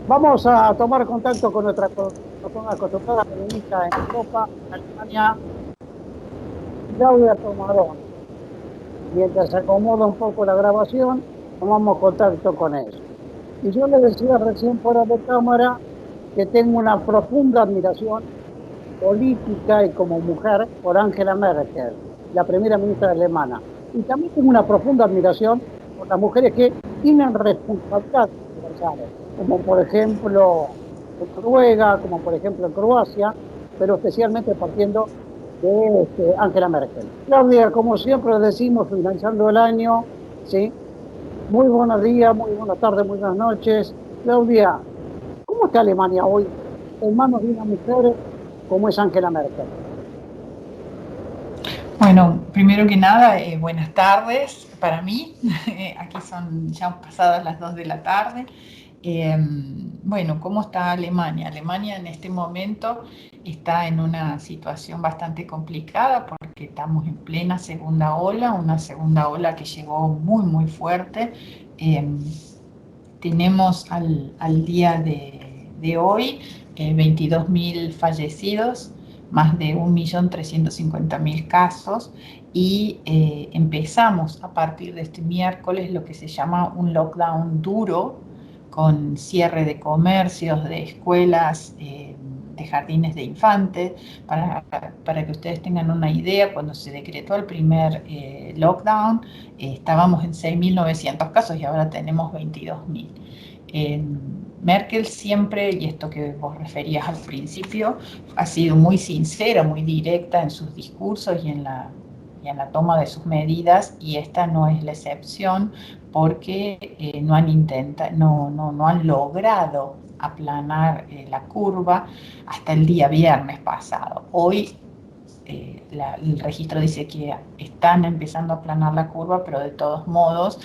Vamos a tomar contacto con nuestra acostumbrada periodista en Europa, en Alemania, Claudia Tomadón. Mientras se acomoda un poco la grabación, tomamos contacto con ella. Y yo le decía recién fuera de cámara que tengo una profunda admiración política y como mujer por Angela Merkel, la primera ministra alemana. Y también tengo una profunda admiración por las mujeres que tienen responsabilidades universales, como por ejemplo en Noruega, como por ejemplo en Croacia, pero especialmente partiendo de Angela Merkel. Claudia, como siempre decimos, finalizando el año, ¿sí? Muy buenos días, muy buenas tardes, muy buenas noches. Claudia, ¿cómo está Alemania hoy en manos de una mujer como es Angela Merkel? Bueno, primero que nada, buenas tardes para mí. Aquí son ya pasadas las 2 de la tarde. Bueno, ¿cómo está Alemania? Alemania en este momento está en una situación bastante complicada porque estamos en plena segunda ola, una segunda ola que llegó muy, muy fuerte. Em, Tenemos al día de hoy 22.000 fallecidos, más de 1.350.000 casos y empezamos a partir de este miércoles lo que se llama un lockdown duro con cierre de comercios, de escuelas, de jardines de infantes. Para que ustedes tengan una idea, cuando se decretó el primer lockdown, estábamos en 6.900 casos y ahora tenemos 22.000. Merkel siempre, y esto que vos referías al principio, ha sido muy sincera, muy directa en sus discursos y en la toma de sus medidas, y esta no es la excepción porque no han logrado aplanar la curva hasta el día viernes pasado. Hoy el registro dice que están empezando a aplanar la curva, pero de todos modos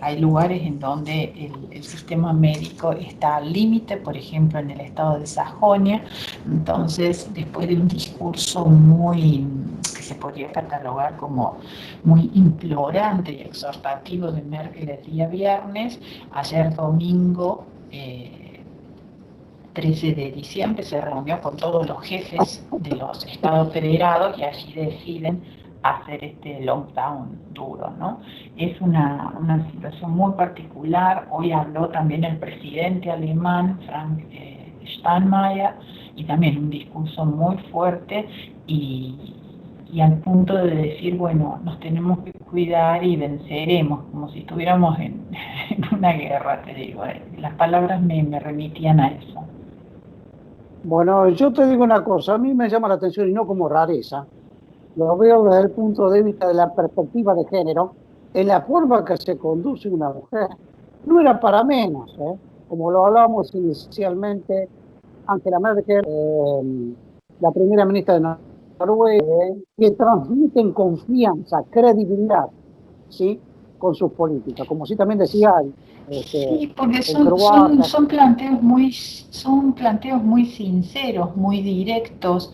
hay lugares en donde el sistema médico está al límite, por ejemplo en el estado de Sajonia. Entonces, después de un discurso que se podría catalogar como muy implorante y exhortativo de Merkel el día viernes, ayer domingo 13 de diciembre se reunió con todos los jefes de los estados federados y allí deciden hacer este lockdown duro, ¿no? Es una situación muy particular. Hoy habló también el presidente alemán, Frank Steinmeier, y también un discurso muy fuerte y al punto de decir, bueno, nos tenemos que cuidar y venceremos, como si estuviéramos en una guerra, te digo. Las palabras me remitían a eso. Bueno, yo te digo una cosa, a mí me llama la atención y no como rareza, lo veo desde el punto de vista de la perspectiva de género, en la forma que se conduce una mujer. No era para menos, ¿eh? Como lo hablábamos inicialmente, Angela Merkel, la primera ministra de Noruega, que transmiten confianza, credibilidad, ¿sí? Con sus políticas, como sí también decía este, Sí, porque en Croacia. son planteos muy sinceros, muy directos,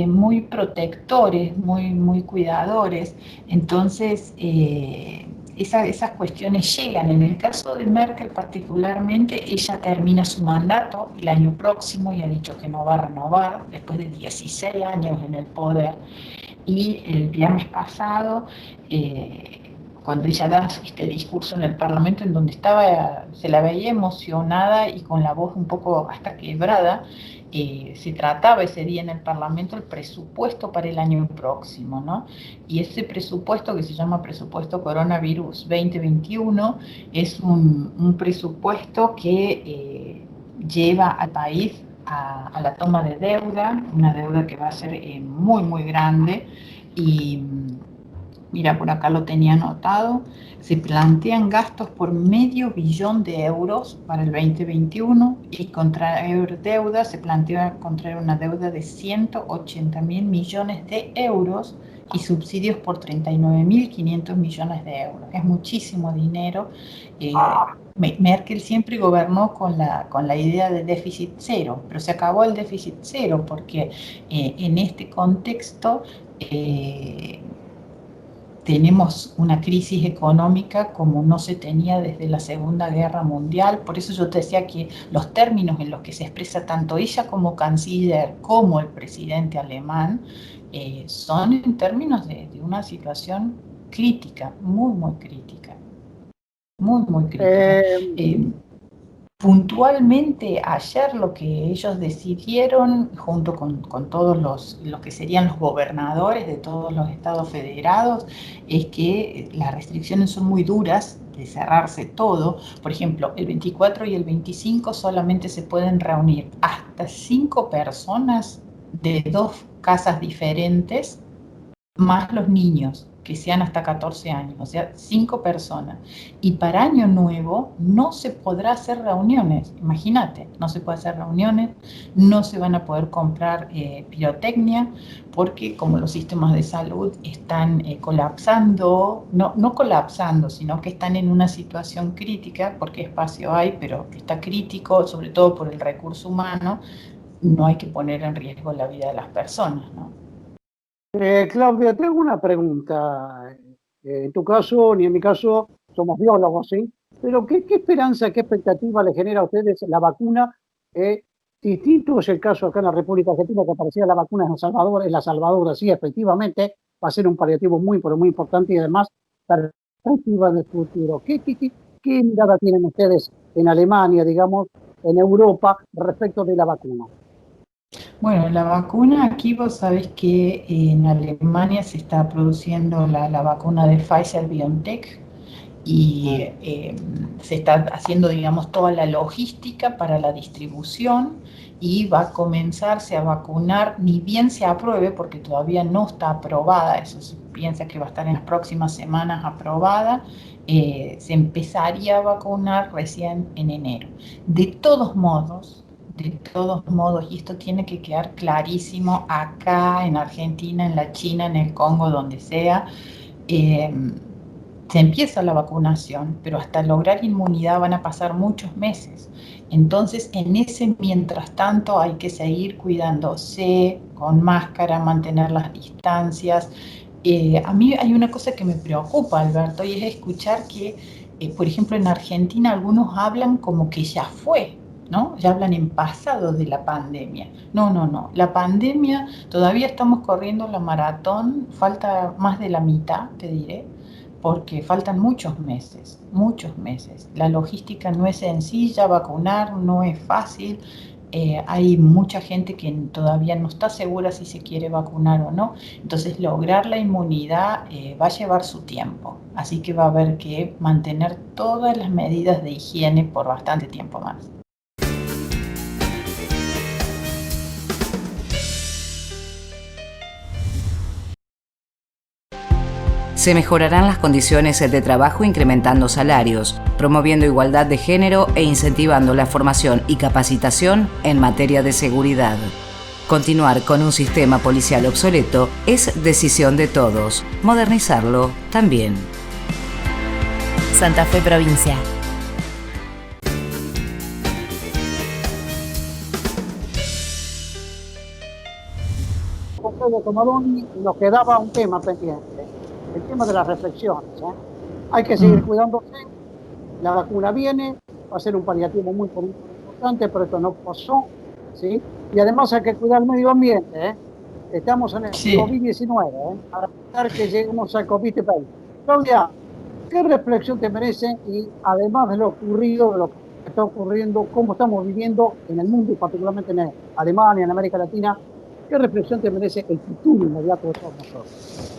muy protectores, muy cuidadores. Entonces, esas cuestiones llegan. En el caso de Merkel particularmente, ella termina su mandato el año próximo y ha dicho que no va a renovar después de 16 años en el poder. Y el viernes pasado, cuando ella da este discurso en el Parlamento, en donde se la veía emocionada y con la voz un poco hasta quebrada, se trataba ese día en el Parlamento el presupuesto para el año próximo, ¿no? Y ese presupuesto, que se llama Presupuesto Coronavirus 2021, es un presupuesto que lleva al país a la toma de deuda, una deuda que va a ser muy grande. Y mira, por acá lo tenía anotado, se plantean gastos por $500 millones para el 2021 y contraer deuda, se plantea contraer una deuda de 180.000 millones de euros y subsidios por 39.500 millones de euros. Es muchísimo dinero. Eh, Merkel siempre gobernó con la idea de déficit cero, pero se acabó el déficit cero porque en este contexto tenemos una crisis económica como no se tenía desde la Segunda Guerra Mundial. Por eso yo te decía que los términos en los que se expresa tanto ella como canciller como el presidente alemán son en términos de una situación crítica, muy, muy crítica, muy, muy crítica. Eh, Puntualmente ayer lo que ellos decidieron, junto con todos los que serían los gobernadores de todos los estados federados, es que las restricciones son muy duras, de cerrarse todo. Por ejemplo, el 24 y el 25 solamente se pueden reunir hasta 5 personas de 2 casas diferentes, más los niños, que sean hasta 14 años, o sea, 5 personas. Y para Año Nuevo no se podrá hacer reuniones, imagínate, no se puede hacer reuniones, no se van a poder comprar pirotecnia, porque como los sistemas de salud están colapsando, no colapsando, sino que están en una situación crítica, porque espacio hay, pero está crítico, sobre todo por el recurso humano, no hay que poner en riesgo la vida de las personas, ¿no? Claudia, te hago una pregunta. En tu caso, ni en mi caso, somos biólogos, ¿sí? Pero ¿qué esperanza, qué expectativa le genera a ustedes la vacuna? Distinto es el caso acá en la República Argentina, que aparecía la vacuna en El Salvador. En La Salvador, sí, efectivamente, va a ser un paliativo muy, pero muy importante y además perspectiva del futuro. ¿Qué mirada tienen ustedes en Alemania, digamos, en Europa, respecto de la vacuna? Bueno, la vacuna aquí vos sabés que en Alemania se está produciendo la vacuna de Pfizer BioNTech y Ah, se está haciendo, digamos, toda la logística para la distribución y va a comenzarse a vacunar, ni bien se apruebe, porque todavía no está aprobada, eso se piensa que va a estar en las próximas semanas aprobada, se empezaría a vacunar recién en enero. De todos modos, y esto tiene que quedar clarísimo acá en Argentina, en la China, en el Congo, donde sea, eh, se empieza la vacunación, pero hasta lograr inmunidad van a pasar muchos meses. Entonces, en ese mientras tanto hay que seguir cuidándose con máscara, mantener las distancias. A mí hay una cosa que me preocupa, Alberto, y es escuchar que, por ejemplo, en Argentina algunos hablan como que ya fue, ¿no? Ya hablan en pasado de la pandemia. No, no, no. La pandemia, todavía estamos corriendo la maratón, falta más de la mitad, te diré, porque faltan muchos meses, muchos meses. La logística no es sencilla, vacunar no es fácil. Hay mucha gente que todavía no está segura si se quiere vacunar o no. Entonces, lograr la inmunidad va a llevar su tiempo. Así que va a haber que mantener todas las medidas de higiene por bastante tiempo más. Se mejorarán las condiciones de trabajo incrementando salarios, promoviendo igualdad de género e incentivando la formación y capacitación en materia de seguridad. Continuar con un sistema policial obsoleto es decisión de todos. Modernizarlo también. Santa Fe Provincia. Alfredo Tomaroni, nos quedaba un tema pendiente, el tema de las reflexiones. Hay que seguir Mm. cuidándose, la vacuna viene, va a ser un paliativo muy, muy importante, pero esto no pasó, ¿sí? Y además hay que cuidar el medio ambiente, ¿eh? Estamos en el Sí. COVID-19, para evitar que lleguemos al COVID-20. Claudia, ¿qué reflexión te merece? Y además de lo ocurrido, de lo que está ocurriendo, cómo estamos viviendo en el mundo y particularmente en Alemania, en América Latina, ¿qué reflexión te merece el futuro inmediato de todos nosotros?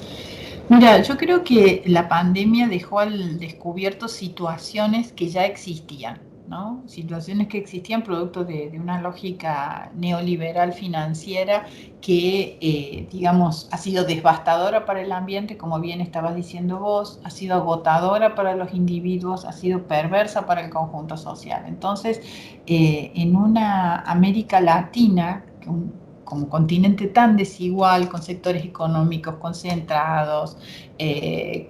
Mira, yo creo que la pandemia dejó al descubierto situaciones que ya existían, ¿no? Situaciones que existían producto de una lógica neoliberal financiera que, digamos, ha sido devastadora para el ambiente, como bien estabas diciendo vos, ha sido agotadora para los individuos, ha sido perversa para el conjunto social. Entonces, en una América Latina, como continente tan desigual, con sectores económicos concentrados,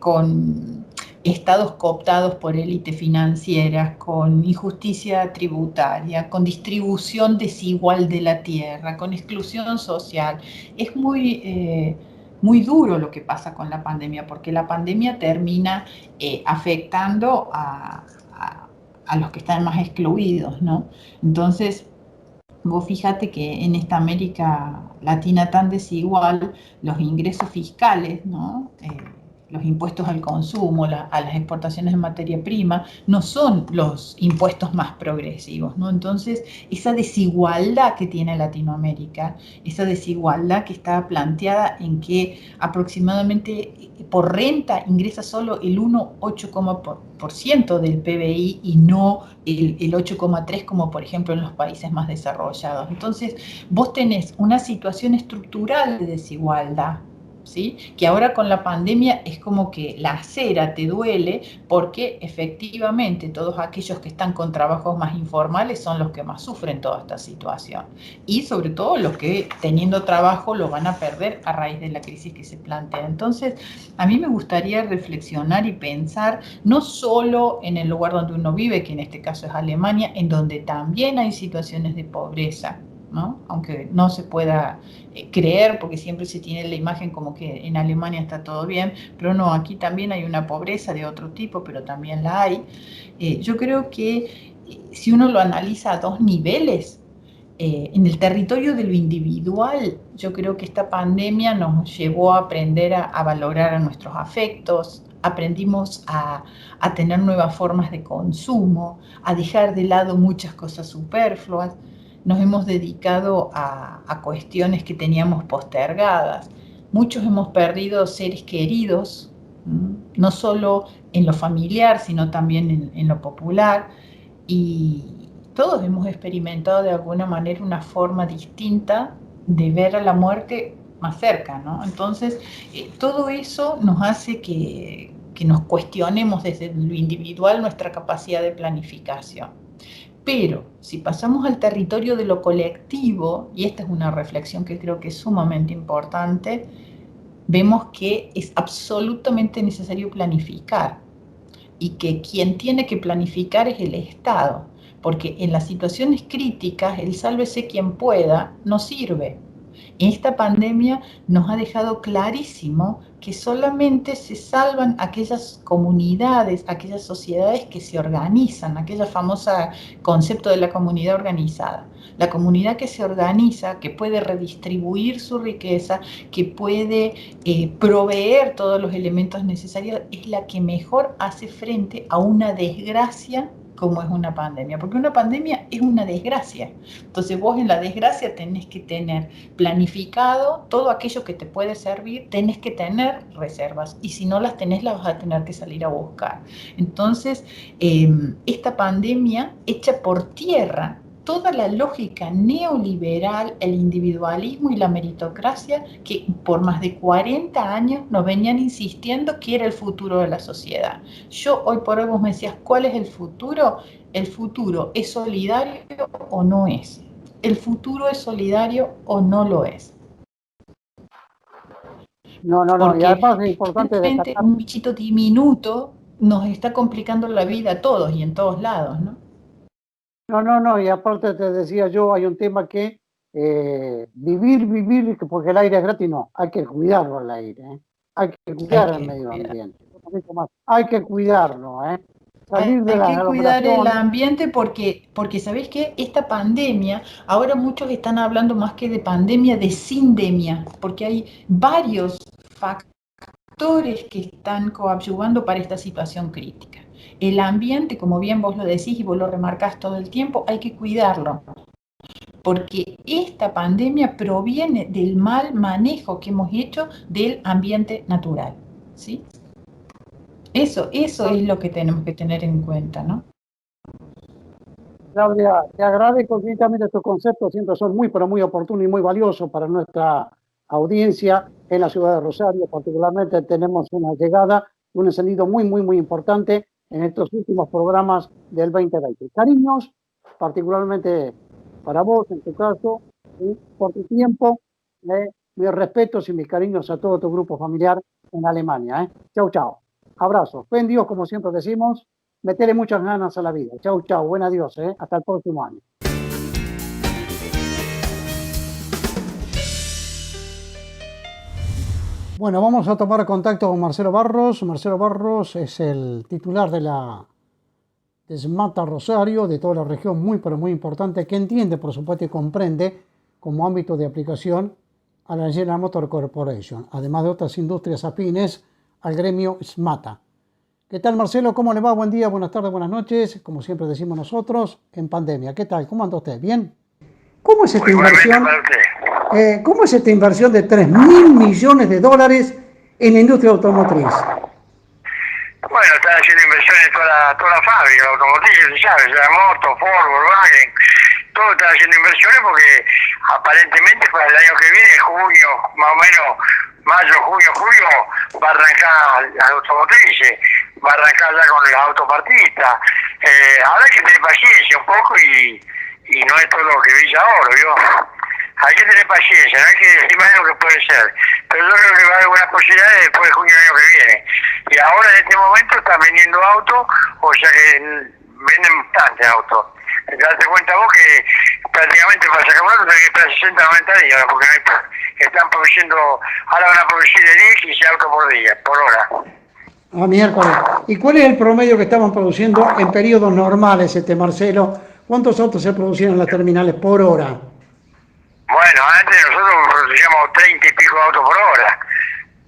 con estados cooptados por élites financieras, con injusticia tributaria, con distribución desigual de la tierra, con exclusión social. Es muy muy duro lo que pasa con la pandemia, porque la pandemia termina afectando a los que están más excluidos, ¿no? Entonces, vos fíjate que en esta América Latina tan desigual, los ingresos fiscales, ¿no? Los impuestos al consumo, a las exportaciones de materia prima, no son los impuestos más progresivos, ¿no? Entonces, esa desigualdad que tiene Latinoamérica, esa desigualdad que está planteada en que aproximadamente por renta ingresa solo el 1,8% del PBI y no el 8,3% como por ejemplo en los países más desarrollados. Entonces, vos tenés una situación estructural de desigualdad, ¿sí? Que ahora con la pandemia es como que la acera te duele porque efectivamente todos aquellos que están con trabajos más informales son los que más sufren toda esta situación. Y sobre todo los que teniendo trabajo lo van a perder a raíz de la crisis que se plantea. Entonces, a mí me gustaría reflexionar y pensar no solo en el lugar donde uno vive, que en este caso es Alemania, en donde también hay situaciones de pobreza, ¿no? Aunque no se pueda creer, porque siempre se tiene la imagen como que en Alemania está todo bien, pero no, aquí también hay una pobreza de otro tipo, pero también la hay. Yo creo que si uno lo analiza a dos niveles, en el territorio de lo individual, yo creo que esta pandemia nos llevó a aprender a valorar a nuestros afectos, aprendimos a tener nuevas formas de consumo, a dejar de lado muchas cosas superfluas, nos hemos dedicado a cuestiones que teníamos postergadas. Muchos hemos perdido seres queridos, no solo en lo familiar, sino también en lo popular, y todos hemos experimentado de alguna manera una forma distinta de ver a la muerte más cerca, ¿no? Entonces, todo eso nos hace que nos cuestionemos desde lo individual nuestra capacidad de planificación. Pero si pasamos al territorio de lo colectivo, y esta es una reflexión que creo que es sumamente importante, vemos que es absolutamente necesario planificar y que quien tiene que planificar es el Estado, porque en las situaciones críticas el sálvese quien pueda no sirve. Esta pandemia nos ha dejado clarísimo que solamente se salvan aquellas comunidades, aquellas sociedades que se organizan, aquel famoso concepto de la comunidad organizada. La comunidad que se organiza, que puede redistribuir su riqueza, que puede proveer todos los elementos necesarios, es la que mejor hace frente a una desgracia como es una pandemia, porque una pandemia es una desgracia. Entonces vos en la desgracia tenés que tener planificado todo aquello que te puede servir, tenés que tener reservas, y si no las tenés las vas a tener que salir a buscar. Entonces, esta pandemia echa por tierra toda la lógica neoliberal, el individualismo y la meritocracia que por más de 40 años nos venían insistiendo que era el futuro de la sociedad. Yo hoy por hoy vos me decías, ¿cuál es el futuro? ¿El futuro es solidario o no es? ¿El futuro es solidario o no lo es? No, y además es importante destacar. Un bichito diminuto nos está complicando la vida a todos y en todos lados, ¿no? No, y aparte te decía yo, hay un tema que vivir, porque el aire es gratis, no, hay que cuidarlo el aire, hay que cuidar el medio ambiente, hay que cuidarlo, salir de las hay que cuidar el aglomeraciones. ambiente porque ¿sabéis qué? Esta pandemia, ahora muchos están hablando más que de pandemia, de sindemia, porque hay varios factores que están coadyuvando para esta situación crítica. El ambiente, como bien vos lo decís y vos lo remarcás todo el tiempo, hay que cuidarlo, porque esta pandemia proviene del mal manejo que hemos hecho del ambiente natural, ¿sí? Eso es lo que tenemos que tener en cuenta, ¿no? Claudia, te agradezco infinitamente estos conceptos, siempre son muy, pero muy oportunos y muy valiosos para nuestra audiencia en la ciudad de Rosario. Particularmente tenemos una llegada, un encendido muy importante en estos últimos programas del 2020. Cariños, particularmente para vos, en tu caso, por tu tiempo, mis respetos y mis cariños a todo tu grupo familiar en Alemania. Chau. Abrazos. Ven Dios, como siempre decimos. Meterle muchas ganas a la vida. Chau, buen adiós, hasta el próximo año. Bueno, vamos a tomar contacto con Marcelo Barros. Marcelo Barros es el titular de SMATA Rosario, de toda la región, muy pero muy importante, que entiende, por supuesto, y comprende como ámbito de aplicación a la General Motors Corporation, además de otras industrias afines al gremio SMATA. ¿Qué tal, Marcelo? ¿Cómo le va? Buen día, buenas tardes, buenas noches. Como siempre decimos nosotros, en pandemia. ¿Qué tal? ¿Cómo anda usted? ¿Bien? ¿Cómo es esta inversión? ¿Cómo es esta inversión de 3.000 millones de dólares en la industria automotriz? Bueno, están haciendo inversiones en toda la fábrica automotriz, ¿sabes? La moto, Ford, Volkswagen, todos están haciendo inversiones porque aparentemente para el año que viene, junio, más o menos, mayo, junio, julio, va a arrancar las automotrices, va a arrancar ya con las autopartistas. Ahora hay que tener paciencia un poco y no es todo lo que brilla ahora, ¿vio? Hay que tener paciencia, no hay que estimar lo que puede ser. Pero yo creo que va a haber buenas posibilidades después de junio del año que viene. Y ahora en este momento están vendiendo autos, o sea que venden bastante autos. Date cuenta vos que prácticamente para sacar un auto tenés que esperar 60 o 90 días, porque están produciendo, ahora van a producir de 10 y 15 autos por día, por hora. Miércoles. ¿Y cuál es el promedio que estaban produciendo en periodos normales, Marcelo? ¿Cuántos autos se producían en las terminales por hora? Bueno, antes nosotros producíamos 30 y pico autos por hora.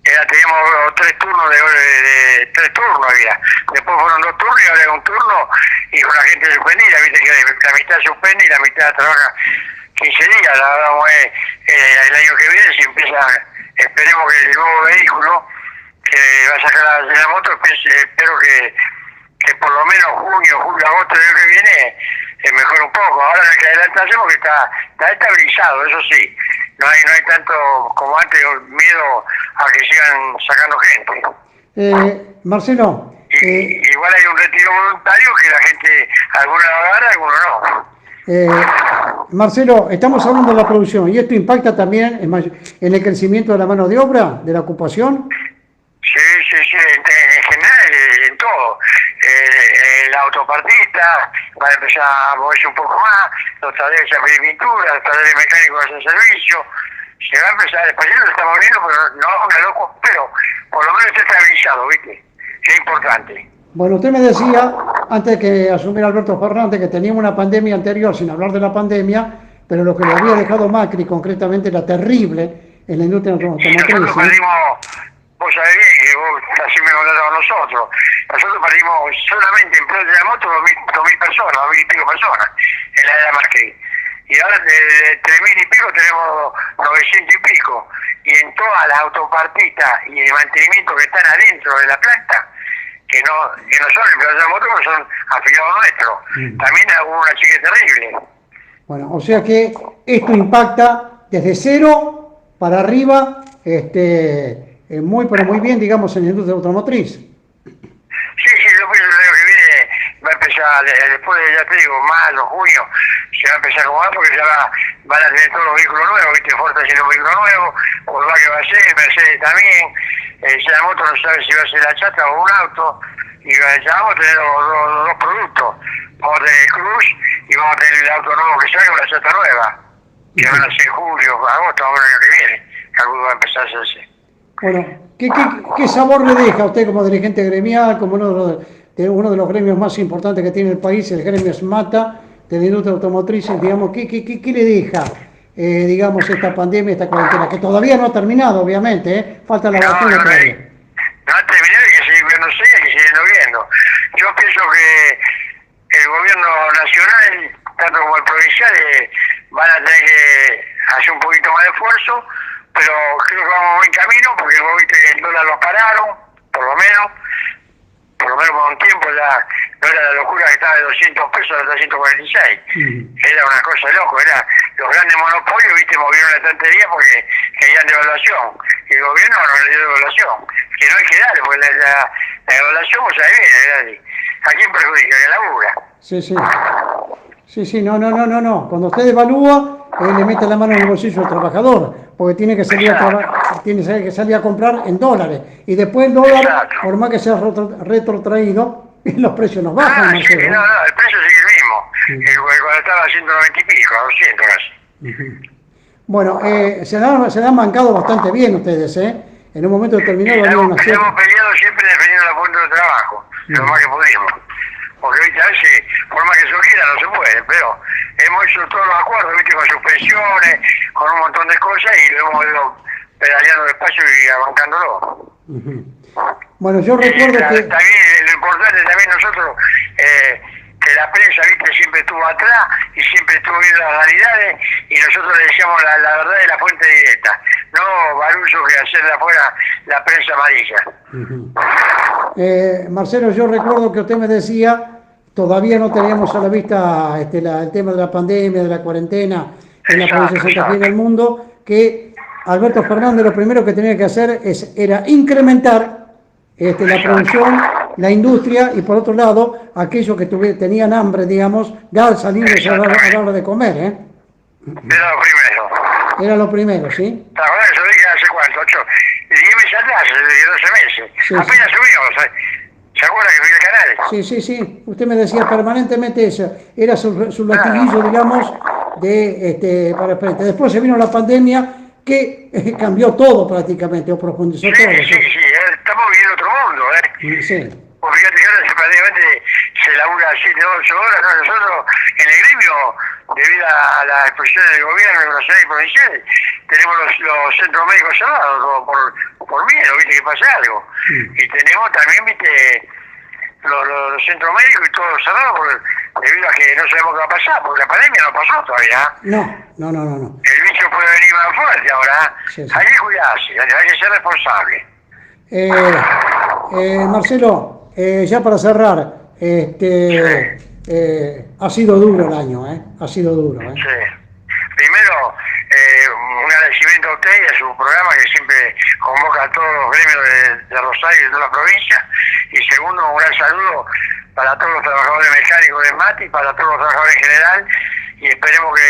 Teníamos 3 turnos de 3 turnos había. Después fueron 2 turnos y ahora hay un turno y con la gente suspendida, viste que la mitad suspende y la mitad trabaja 15 días. La verdad el año que viene si empieza, esperemos que el nuevo vehículo que va a sacar la moto, espero que por lo menos junio, julio, agosto del año que viene mejore un poco. Ahora no hay que adelantarse porque está estabilizado, eso sí. No hay tanto como antes miedo a que sigan sacando gente. Marcelo. Igual hay un retiro voluntario que la gente, algunos lo agarra, algunos no. Marcelo, estamos hablando de la producción y esto impacta también en el crecimiento de la mano de obra, de la ocupación. Sí, en general, en todo. La autopartista va a empezar a moverse un poco más, los talleres a pedir pintura, los talleres mecánicos hacen servicio. Se va a empezar, despacito se está moviendo, pero no una loco, pero por lo menos está estabilizado, ¿viste? Es importante. Bueno, usted me decía, antes de que asumiera Alberto Fernández, que teníamos una pandemia anterior, sin hablar de la pandemia, pero lo que le había dejado Macri concretamente era terrible en la industria automotriz. Nosotros perdimos, vos sabés bien que vos así me contaste con nosotros, perdimos solamente en Plaza de la Moto 2.000 personas, 2.000 y pico personas en la era Macri. Y ahora de 3.000 y pico tenemos 900 y pico. Y en todas las autopartistas y de mantenimiento que están adentro de la planta, que no son empleados de la moto, pero son afiliados nuestros. También hubo una chica terrible. Bueno, o sea que esto impacta desde cero para arriba, muy pero muy bien, digamos, en la industria automotriz. Sí, yo pienso que el año que viene va a empezar, después de, ya te digo, mayo, junio, se va a empezar como más porque ya van a tener todos los vehículos nuevos, viste, Ford está haciendo un vehículo nuevo, Volkswagen va a ser, Mercedes también, la moto no sabe si va a ser la chata o un auto, y ya vamos a tener los dos productos, vamos a tener el Cruz y vamos a tener el auto nuevo que salga con la chata nueva, que van a ser julio, agosto, vamos el año que viene, que alguno va a empezar a hacerse. Bueno, ¿qué sabor le deja a usted como dirigente gremial, como uno de los gremios más importantes que tiene el país, el gremio SMATA, de la industria automotriz, digamos, ¿qué le deja, digamos, esta pandemia, esta cuarentena, que todavía no ha terminado, obviamente, falta la vacuna todavía? No ha terminado, hay que seguir viéndose, hay que seguir viendo. Yo pienso que el gobierno nacional, tanto como el provincial, van a tener que hacer un poquito más de esfuerzo, pero creo que vamos a buen camino porque el dólar lo pararon, por lo menos por un tiempo ya no era la locura que estaba de 200 pesos a 346. Era una cosa de loco, los grandes monopolios, viste, movieron la estantería porque querían devaluación. Y el gobierno no le dio devaluación, que no hay que darle, porque la devaluación, vos sabés bien, ¿a quién perjudica? Que labura. Sí, no. Cuando usted devalúa, le mete la mano en el bolsillo al trabajador, porque tiene que salir a comprar en dólares. Y después el dólar, exacto, por más que sea retrotraído, los precios no bajan. Sí, el precio sigue el mismo. Cuando estaba a 190 y pico, a 200 casi. Bueno, se han bancado bastante bien ustedes, en un momento determinado había una cierta... Hemos peleado siempre defendiendo la fuente de trabajo, lo más que pudimos. Porque, viste, a veces, por más que se lo quiera, no se puede, pero hemos hecho todos los acuerdos, viste, con suspensiones, con un montón de cosas, y lo hemos ido pedaleando despacio y abancándolo. Bueno, yo recuerdo que... También, lo importante también nosotros, que la prensa, viste, siempre estuvo atrás y siempre estuvo viendo las realidades, y nosotros le decíamos la verdad de la fuente directa, no barullo que hacer de afuera la prensa amarilla. Marcelo, yo recuerdo que usted me decía, todavía no teníamos a la vista el tema de la pandemia, de la cuarentena en la provincia de Santa Fe y en el mundo, que Alberto Fernández lo primero que tenía que hacer era incrementar la producción, la industria, y por otro lado, aquellos que tenían hambre, digamos, salirles a la hora de comer, ¿eh? Era lo primero. Era lo primero, ¿sí? ¿Te acuerdas? Yo dije hace cuánto, 10 meses atrás, 12 meses. Sí, apenas subimos, ¿se acuerda que fui al canal? Sí. Usted me decía permanentemente eso. Era su latiguillo, digamos, para frente. Después se vino la pandemia, que cambió todo prácticamente, o profundizó todo. Sí, estamos viviendo otro mundo, Sí. Porque fíjate que ahora prácticamente se labura 7 o 8 horas, ¿no? Nosotros en el gremio, debido a las expresiones del gobierno nacional y provincial, tenemos los centros médicos cerrados por miedo, viste, que pase algo. Y tenemos también, viste, los centros médicos y todo cerrado debido a que no sabemos qué va a pasar, porque la pandemia no pasó todavía. No. El bicho puede venir más fuerte ahora. Sí. Hay que cuidarse, hay que ser responsable. Marcelo, ya para cerrar, ha sido duro el año, ha sido duro. Sí. Primero, un agradecimiento a usted y a su programa, que siempre convoca a todos los gremios de Rosario y de toda la provincia. Y segundo, un gran saludo para todos los trabajadores mecánicos de MATI, para todos los trabajadores en general, y esperemos que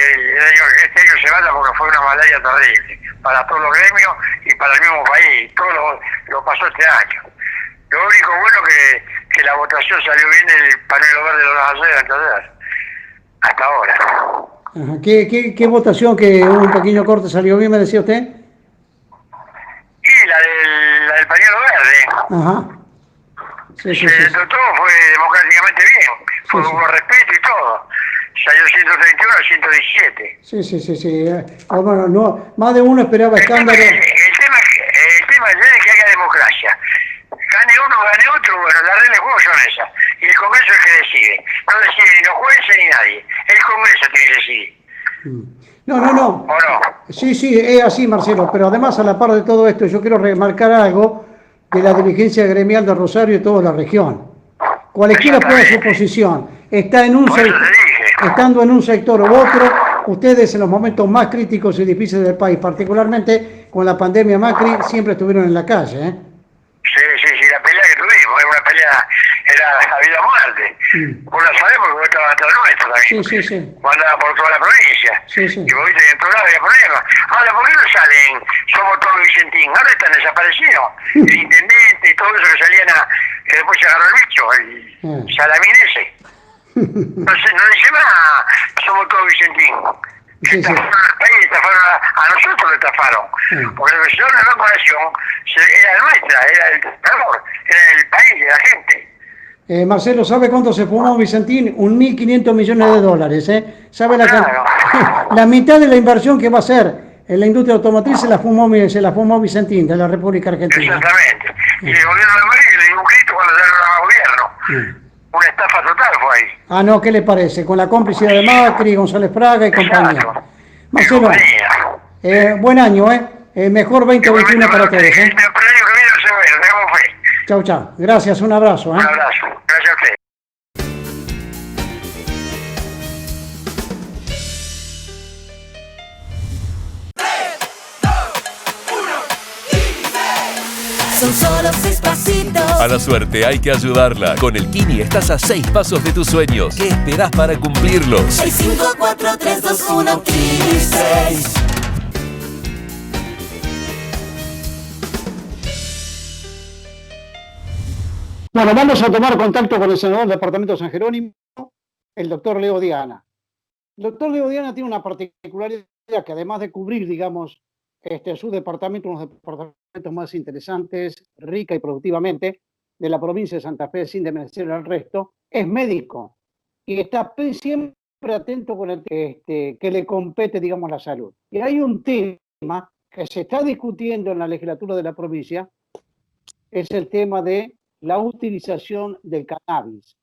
este año se vaya, porque fue una malaria terrible para todos los gremios y para el mismo país. Todo lo pasó este año. Lo único bueno que la votación salió bien, el pañuelo verde lo vas a hacer antes, hasta ahora. Ajá. ¿Qué votación, que hubo un pequeño corte, salió bien, me decía usted? Sí, la del pañuelo verde. Ajá. Sí. Todo fue democráticamente bien, hubo respeto y todo. Salió 131 a 117. Sí. Bueno, no, más de uno esperaba escándalo. El tema es que haya democracia. Gane uno, gane otro, bueno, las reglas de juego son esas. Y el Congreso es el que decide. No decide ni los jueces ni nadie. El Congreso tiene que decidir. No. ¿O no? Sí, es así, Marcelo. Pero además, a la par de todo esto, yo quiero remarcar algo de la dirigencia gremial de Rosario y toda la región. Cualquiera puede su posición. Estando en un sector u otro, ustedes en los momentos más críticos y difíciles del país, particularmente con la pandemia Macri, siempre estuvieron en la calle, Sí, la pelea que tuvimos, una pelea, era a vida o muerte. Vos la sabés porque vos estabas atrás nuestro también. Sí. Vos andabas por toda la provincia. Sí. Y vos viste que en todos lados había problemas. Ahora, ¿por qué no salen? Somos todos Vicentín. Ahora están desaparecidos. El intendente y todo eso que salían que después se agarró el bicho, el Salamín ese. No dice más, somos todos Vicentín. Estafaron al país, estafaron a nosotros, lo estafaron. Porque la versión de la vacunación era nuestra, era el testador, era el país, de la gente. Marcelo, ¿sabe cuánto se fumó Vicentín? 1.500 millones de dólares, ¿Sabe la mitad de la inversión que va a hacer en la industria automotriz se la fumó Vicentín, de la República Argentina? Exactamente. Y el gobierno de Macri le dio un grito cuando ya no era gobierno. Una estafa total fue ahí. No, ¿qué le parece? Con la complicidad de Macri, González Fraga y compañía. Marcelo, buen año, mejor 2021 para todos. El año que viene no se ve, tengamos fe. Chau. Gracias, un abrazo. Un abrazo. Gracias a usted. Son solo 6 pasitos. A la suerte hay que ayudarla. Con el Kini estás a 6 pasos de tus sueños. ¿Qué esperás para cumplirlos? 6, 5, 4, 3, 2, 1, Kini 6. Bueno, vamos a tomar contacto con el senador del departamento de San Jerónimo, el doctor Leo Diana. El doctor Leo Diana tiene una particularidad que, además de cubrir, digamos, su departamento, uno de los departamentos más interesantes, rica y productivamente, de la provincia de Santa Fe, sin desmerecer al resto, es médico y está siempre atento con el que le compete, digamos, la salud. Y hay un tema que se está discutiendo en la legislatura de la provincia, es el tema de la utilización del cannabis.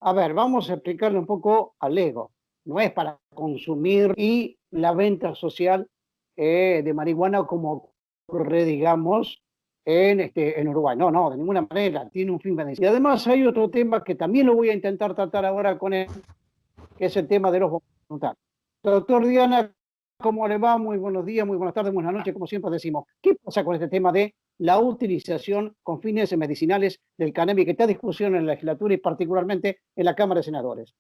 A ver, vamos a explicarle un poco al ego. No es para consumir y la venta social de marihuana como ocurre, digamos, en Uruguay. No, no, de ninguna manera. Tiene un fin beneficioso. Y además hay otro tema que también lo voy a intentar tratar ahora con él, que es el tema de los voluntarios. Doctor Diana, ¿cómo le va? Muy buenos días, muy buenas tardes, buenas noches, como siempre decimos. ¿Qué pasa con este tema de la utilización con fines medicinales del cannabis, que está en discusión en la legislatura y particularmente en la Cámara de Senadores?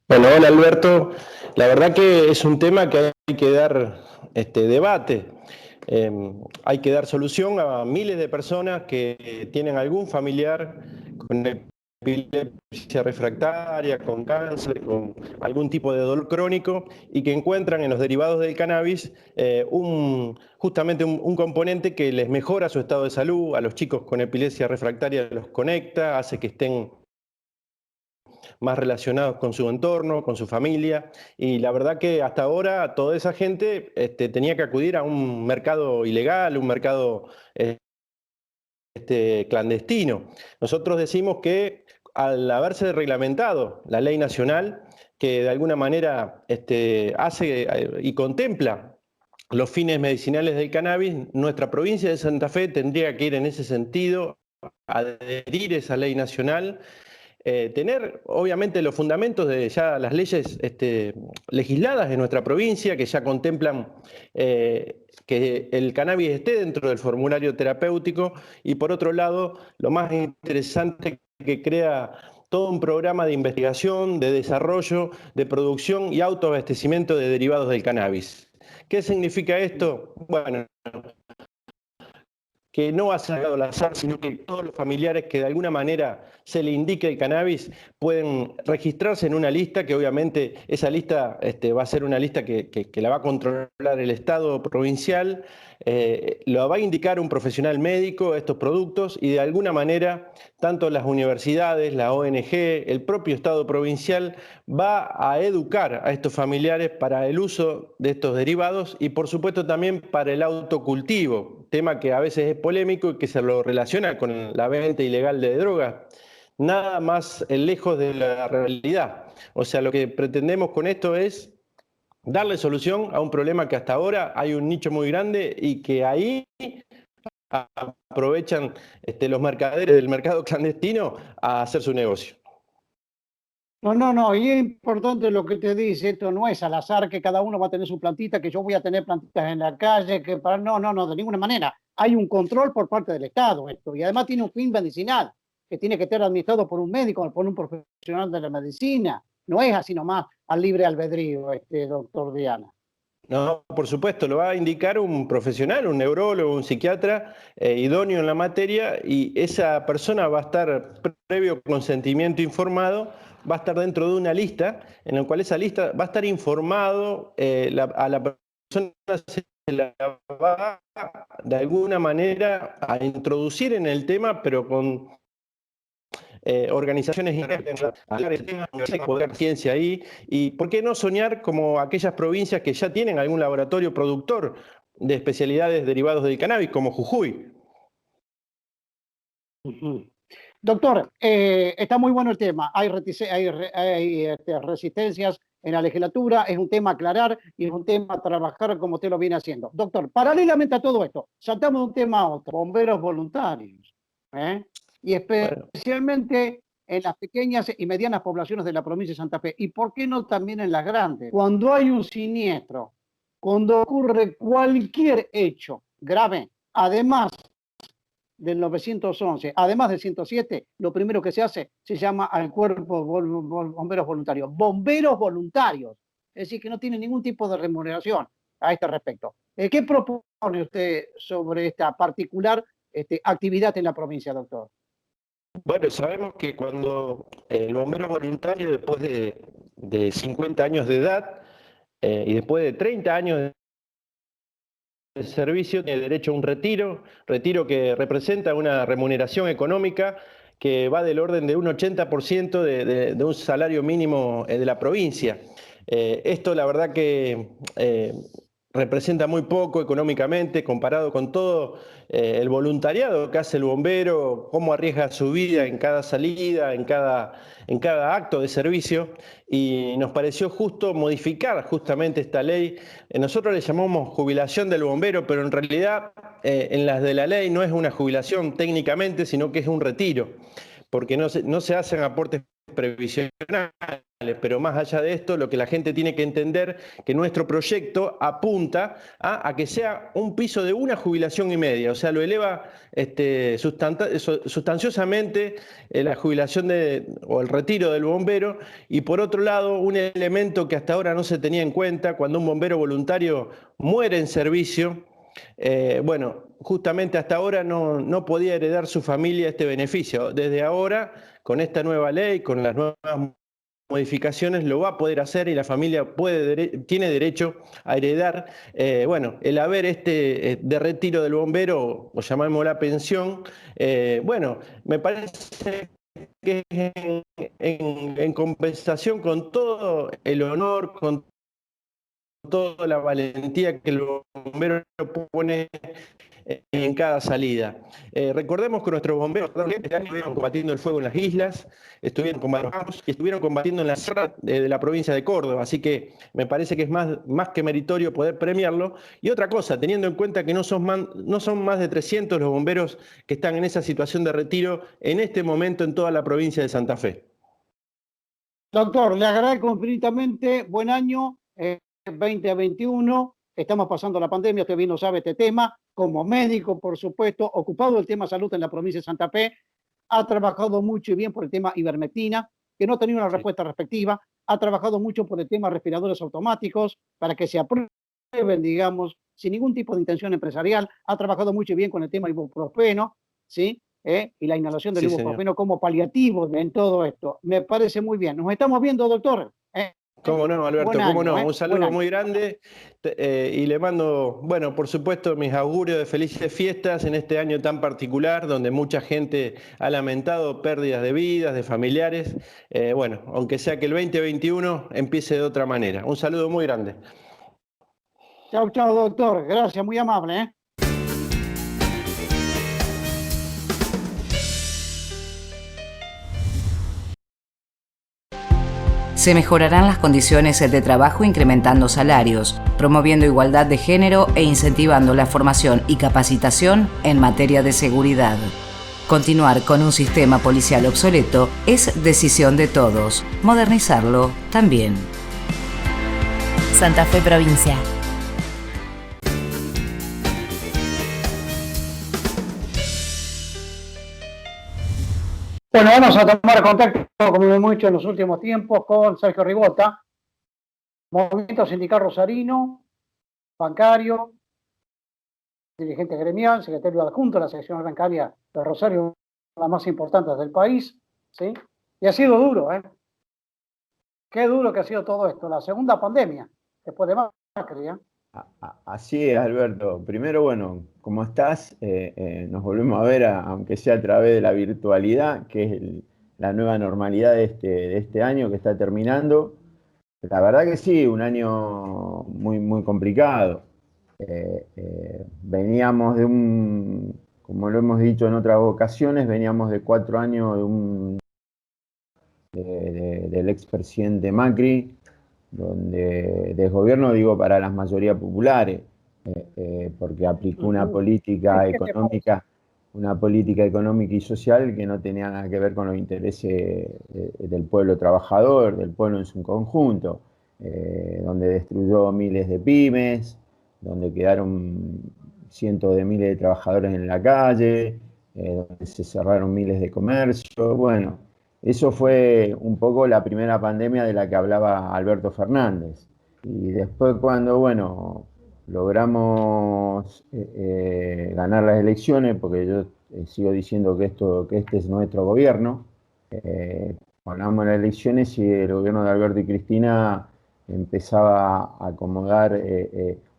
Bueno, hola Alberto. La verdad que es un tema que hay que dar debate. Hay que dar solución a miles de personas que tienen algún familiar con epilepsia refractaria, con cáncer, con algún tipo de dolor crónico y que encuentran en los derivados del cannabis justamente un componente que les mejora su estado de salud. A los chicos con epilepsia refractaria los conecta, hace que estén más relacionados con su entorno, con su familia, y la verdad que hasta ahora toda esa gente tenía que acudir a un mercado ilegal, un mercado clandestino. Nosotros decimos que al haberse reglamentado la ley nacional, que de alguna manera hace y contempla los fines medicinales del cannabis, nuestra provincia de Santa Fe tendría que ir en ese sentido, adherir a esa ley nacional, tener obviamente los fundamentos de ya las leyes legisladas en nuestra provincia, que ya contemplan que el cannabis esté dentro del formulario terapéutico, y por otro lado, lo más interesante, que crea todo un programa de investigación, de desarrollo, de producción y autoabastecimiento de derivados del cannabis. ¿Qué significa esto? Bueno, que no va a ser sacado al azar, sino que todos los familiares que de alguna manera se le indique el cannabis pueden registrarse en una lista, que obviamente esa lista va a ser una lista que la va a controlar el Estado provincial, lo va a indicar un profesional médico estos productos, y de alguna manera tanto las universidades, la ONG, el propio Estado provincial va a educar a estos familiares para el uso de estos derivados y por supuesto también para el autocultivo, tema que a veces es polémico y que se lo relaciona con la venta ilegal de drogas. Nada más lejos de la realidad. O sea, lo que pretendemos con esto es darle solución a un problema que hasta ahora hay un nicho muy grande y que ahí aprovechan los mercaderes del mercado clandestino a hacer su negocio. No, y es importante lo que te dice, esto no es al azar que cada uno va a tener su plantita, que yo voy a tener plantitas en la calle, que para no, de ninguna manera. Hay un control por parte del Estado esto, y además tiene un fin medicinal, que tiene que estar administrado por un médico, por un profesional de la medicina. No es así nomás al libre albedrío, doctor Diana. No, por supuesto, lo va a indicar un profesional, un neurólogo, un psiquiatra idóneo en la materia, y esa persona va a estar, previo consentimiento informado, va a estar dentro de una lista, en la cual esa lista va a estar informado, a la persona se la va de alguna manera a introducir en el tema, pero con organizaciones poder ciencia ahí, y por qué no soñar como aquellas provincias que ya tienen algún laboratorio productor de especialidades derivados del cannabis, como Jujuy. Doctor, está muy bueno el tema. Hay resistencias en la legislatura, es un tema a aclarar y es un tema a trabajar como usted lo viene haciendo. Doctor, paralelamente a todo esto, saltamos de un tema a otro, bomberos voluntarios, y especialmente en las pequeñas y medianas poblaciones de la provincia de Santa Fe, y por qué no también en las grandes. Cuando hay un siniestro, cuando ocurre cualquier hecho grave, además del 911, además del 107, lo primero que se hace se llama al cuerpo bomberos voluntarios. Bomberos voluntarios, es decir, que no tienen ningún tipo de remuneración a este respecto. ¿Qué propone usted sobre esta particular actividad en la provincia, doctor? Bueno, sabemos que cuando el bombero voluntario, después de 50 años de edad y después de 30 años de servicio tiene derecho a un retiro que representa una remuneración económica que va del orden de un 80% de un salario mínimo de la provincia. Esto la verdad que representa muy poco económicamente comparado con todo el voluntariado que hace el bombero, cómo arriesga su vida en cada salida, en cada acto de servicio, y nos pareció justo modificar justamente esta ley. Nosotros le llamamos jubilación del bombero, pero en realidad en las de la ley no es una jubilación técnicamente, sino que es un retiro, porque no se hacen aportes previsionales, pero más allá de esto, lo que la gente tiene que entender que nuestro proyecto apunta a que sea un piso de una jubilación y media, o sea, lo eleva sustanciosamente la jubilación o el retiro del bombero, y por otro lado, un elemento que hasta ahora no se tenía en cuenta, cuando un bombero voluntario muere en servicio, bueno, justamente hasta ahora no podía heredar su familia este beneficio. Desde ahora, con esta nueva ley, con las nuevas modificaciones, lo va a poder hacer y la familia tiene derecho a heredar, bueno, el haber de retiro del bombero, o llamamos la pensión. Bueno, me parece que en compensación con todo el honor, con toda la valentía que el bombero pone en cada salida. Recordemos que nuestros bomberos estuvieron combatiendo el fuego en las islas, estuvieron combatiendo en la sierra de la provincia de Córdoba, así que me parece que es más que meritorio poder premiarlo. Y otra cosa, teniendo en cuenta que no son más de 300 los bomberos que están en esa situación de retiro en este momento en toda la provincia de Santa Fe. Doctor, le agradezco infinitamente. Buen año 2021. Estamos pasando la pandemia, usted bien lo sabe este tema. Como médico, por supuesto, ocupado del tema salud en la provincia de Santa Fe, ha trabajado mucho y bien por el tema ivermectina, que no ha tenido una respuesta respectiva. Ha trabajado mucho por el tema respiradores automáticos para que se aprueben, digamos, sin ningún tipo de intención empresarial. Ha trabajado mucho y bien con el tema ibuprofeno, ¿sí? Y la inhalación del ibuprofeno como paliativo en todo esto. Me parece muy bien. Nos estamos viendo, doctor. Cómo no, Alberto, cómo no. Un saludo muy año. grande y le mando, bueno, por supuesto, mis augurios de felices fiestas en este año tan particular, donde mucha gente ha lamentado pérdidas de vidas, de familiares. Bueno, aunque sea que el 2021 empiece de otra manera. Un saludo muy grande. Chao, chao, doctor. Gracias, muy amable. Se mejorarán las condiciones de trabajo incrementando salarios, promoviendo igualdad de género e incentivando la formación y capacitación en materia de seguridad. Continuar con un sistema policial obsoleto es decisión de todos. Modernizarlo también. Santa Fe Provincia. Bueno, vamos a tomar contacto, como hemos hecho en los últimos tiempos, con Sergio Ribota, Movimiento Sindical Rosarino, bancario, dirigente gremial, secretario adjunto de la sección bancaria de Rosario, una de las más importantes del país, ¿sí? Y ha sido duro, ¿eh? Qué duro que ha sido todo esto, la segunda pandemia, después de Macri, ¿eh? Así es, Alberto. Primero, bueno, ¿cómo estás? Nos volvemos a ver, aunque sea a través de la virtualidad, que es la nueva normalidad de este año que está terminando. La verdad que sí, un año muy, muy complicado. Veníamos como lo hemos dicho en otras ocasiones, veníamos de 4 años del expresidente Macri, donde desgobierno, digo, para las mayorías populares, porque aplicó una política económica y social que no tenía nada que ver con los intereses del pueblo trabajador, del pueblo en su conjunto, donde destruyó miles de pymes, donde quedaron cientos de miles de trabajadores en la calle, donde se cerraron miles de comercios. Bueno, eso fue un poco la primera pandemia de la que hablaba Alberto Fernández. Y después cuando, bueno, logramos ganar las elecciones, porque yo sigo diciendo que este es nuestro gobierno, ganamos las elecciones y el gobierno de Alberto y Cristina empezaba a acomodar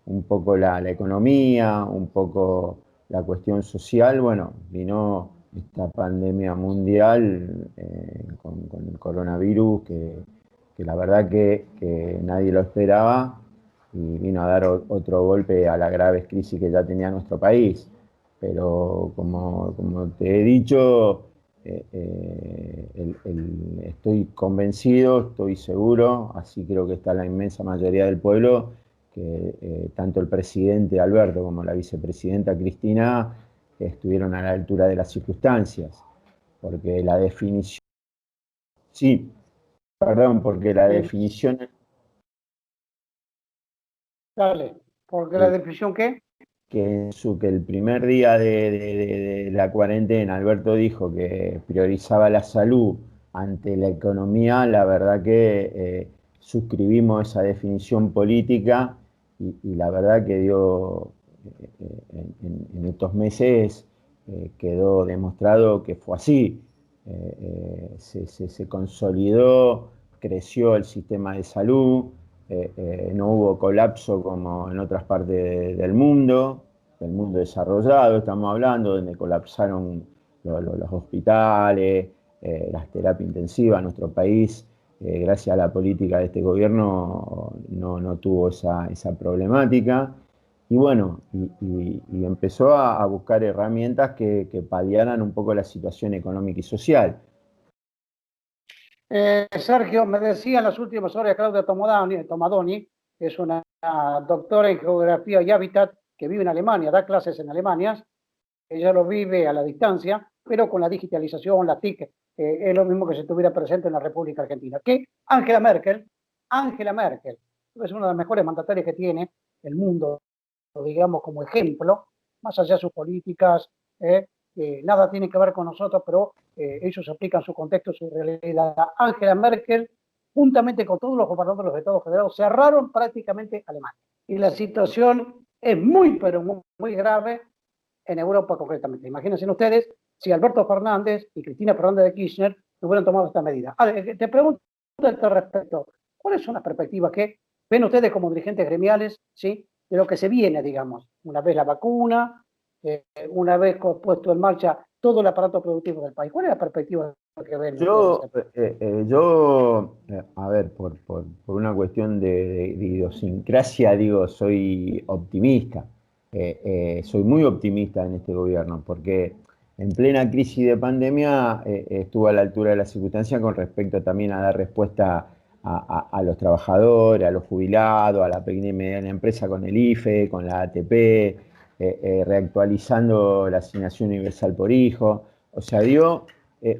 un poco la economía, un poco la cuestión social. Bueno, vino esta pandemia mundial con el coronavirus que la verdad que nadie lo esperaba y vino a dar otro golpe a la grave crisis que ya tenía nuestro país. Pero como te he dicho, estoy convencido, estoy seguro, así creo que está la inmensa mayoría del pueblo, que tanto el presidente Alberto como la vicepresidenta Cristina estuvieron a la altura de las circunstancias, porque la definición, sí, perdón, porque la definición Dale, porque la definición ¿qué? que el primer día de la cuarentena Alberto dijo que priorizaba la salud ante la economía, la verdad que suscribimos esa definición política y la verdad que dio, en estos meses quedó demostrado que fue así. Se consolidó, creció el sistema de salud, no hubo colapso como en otras partes del mundo desarrollado, estamos hablando, donde colapsaron los hospitales, las terapias intensivas. En nuestro país, gracias a la política de este gobierno, no tuvo esa problemática. Y bueno, y empezó a buscar herramientas que paliaran un poco la situación económica y social. Sergio, me decía en las últimas horas Claudia Tomadoni, que es una doctora en geografía y hábitat que vive en Alemania, da clases en Alemania. Ella lo vive a la distancia, pero con la digitalización, la TIC, es lo mismo que si estuviera presente en la República Argentina. Que Angela Merkel, es una de las mejores mandatarias que tiene el mundo, digamos, como ejemplo, más allá de sus políticas, nada tiene que ver con nosotros, pero ellos aplican su contexto, su realidad. Angela Merkel, juntamente con todos los gobernadores de los Estados Federados, cerraron prácticamente Alemania. Y la situación es muy, pero muy, muy grave en Europa concretamente. Imagínense ustedes si Alberto Fernández y Cristina Fernández de Kirchner hubieran tomado esta medida. Te pregunto al respecto, ¿cuáles son las perspectivas que ven ustedes como dirigentes gremiales, ¿sí?, de lo que se viene, digamos, una vez la vacuna, una vez puesto en marcha todo el aparato productivo del país? ¿Cuál es la perspectiva que ven ustedes? A ver, por una cuestión de idiosincrasia, digo, soy optimista. Soy muy optimista en este gobierno, porque en plena crisis de pandemia estuvo a la altura de la circunstancia con respecto también a dar respuesta a los trabajadores, a los jubilados, a la pequeña y mediana empresa con el IFE, con la ATP, reactualizando la asignación universal por hijo. O sea, dio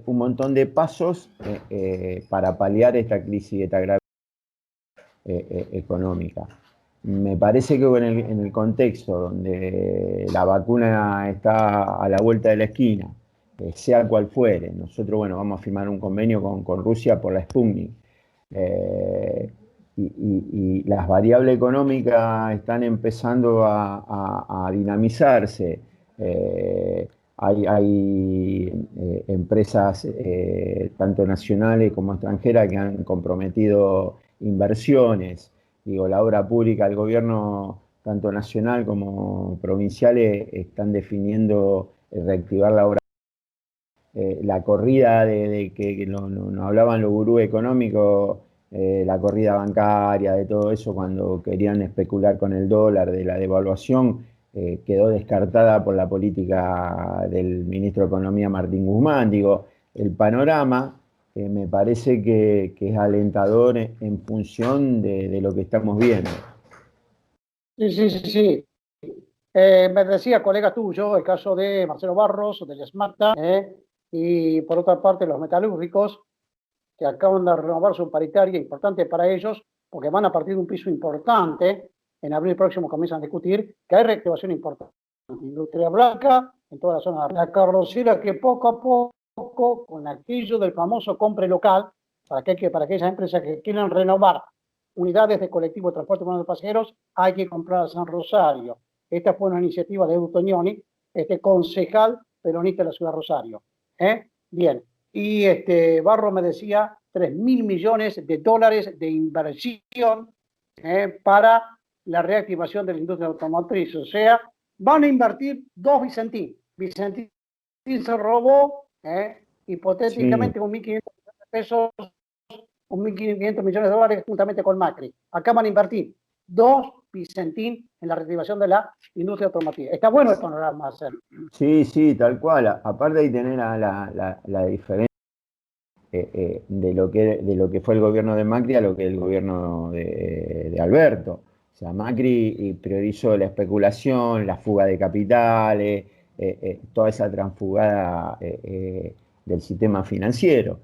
un montón de pasos para paliar esta crisis, esta grave económica. Me parece que en el contexto donde la vacuna está a la vuelta de la esquina, sea cual fuere, nosotros, bueno, vamos a firmar un convenio con Rusia por la Sputnik, y las variables económicas están empezando a dinamizarse. Hay empresas tanto nacionales como extranjeras que han comprometido inversiones. Digo, la obra pública, el gobierno, tanto nacional como provinciales, están definiendo reactivar la obra. La corrida de que nos hablaban los gurús económicos, la corrida bancaria, de todo eso, cuando querían especular con el dólar, de la devaluación, quedó descartada por la política del ministro de Economía Martín Guzmán. Digo, el panorama me parece que es alentador en función de lo que estamos viendo. Sí. Me decía colega tuyo el caso de Marcelo Barros, del SMARTA, y por otra parte los metalúrgicos, que acaban de renovar su paritaria, importante para ellos, porque van a partir de un piso importante. En abril próximo comienzan a discutir que hay reactivación importante. Industria blanca en toda la zona. La carrocera que poco a poco, con aquello del famoso compre local, para aquellas empresas que quieran renovar unidades de colectivo de transporte urbano de pasajeros, hay que comprar a San Rosario. Esta fue una iniciativa de Edu Tognoni, concejal peronista de la ciudad de Rosario. Bien. Y Barro me decía 3.000 millones de dólares de inversión para la reactivación de la industria automotriz. O sea, van a invertir 2 Vicentín. Vicentín se robó hipotéticamente Sí. 1.500 millones de pesos, 1.500 millones de dólares juntamente con Macri. Acá van a invertir 2 Vicentín en la reactivación de la industria automotriz. Está bueno el panorama hacer. Sí, sí, tal cual. Aparte de tener la diferencia de lo que fue el gobierno de Macri a lo que es el gobierno de Alberto. O sea, Macri priorizó la especulación, la fuga de capitales, toda esa transfugada del sistema financiero